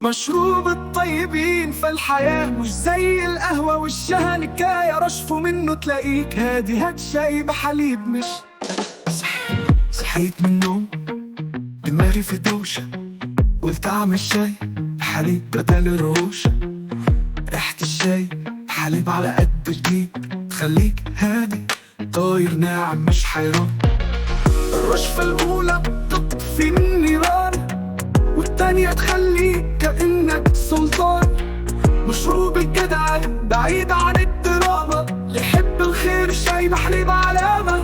مشروب الطيبين في الحياة مش زي القهوة والشاي نكاية رشفه منه تلاقيك هادي. هات شاي بحليب مش صحيت من النوم دماغي في دوشة، قلت أعمل شاي بحليب بدل الروشة. ريحة الشاي بحليب على قد جديد تخليك هادي طاير ناعم مش حيران. الرشفة الأولى بتطفي من النيران والتانية تخليك كأنك سلطان. مشروب الجدعان بعيد عن الدراما، اللي يحب الخير شاي بحليب علامة.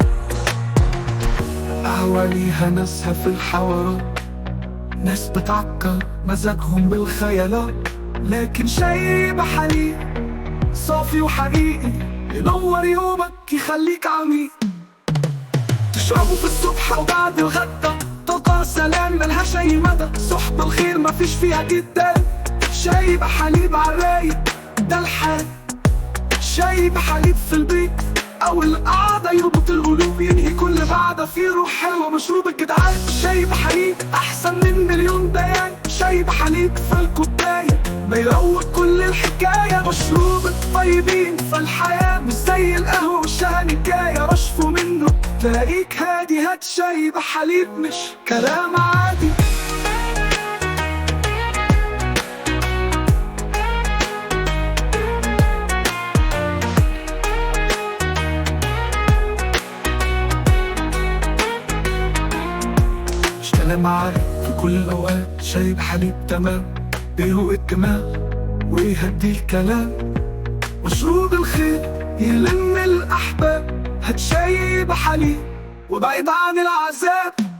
قهوة ليها ناسها في الحوارات، ناس بتعكر مزاجهم بالخيالات، لكن شاي بحليب صافي وحقيقي ينور يومك يخليك عميق. تشربه في الصبح وبعد الغدا طاقة سلام ملهاش أي مدى. صحبة الخير مفيش فيها جدا، شاي بحليب عالرايق ده الحال. شاي بحليب في البيت أو القعدة يربط القلوب ينهي كل قعدة فيه روح حلوة. مشروب الجدعان شاي بحليب أحسن من مليون بيان. شاي بحليب في الكوباية بيروق كل الحكاية. مشروب الطيبين في الحياة مش زي القهوة والشاي نكاية رشفه منه تلاقيك هادي. هات شاي بحليب مش كلام عادي. مش كلام عادي في كل الأوقات. شاي بحليب تمام بيروق الدماغ ويهدي الكلام. مشروب الخير يلم الأحباب، هات شاي بحليب وبعيد عن العذاب.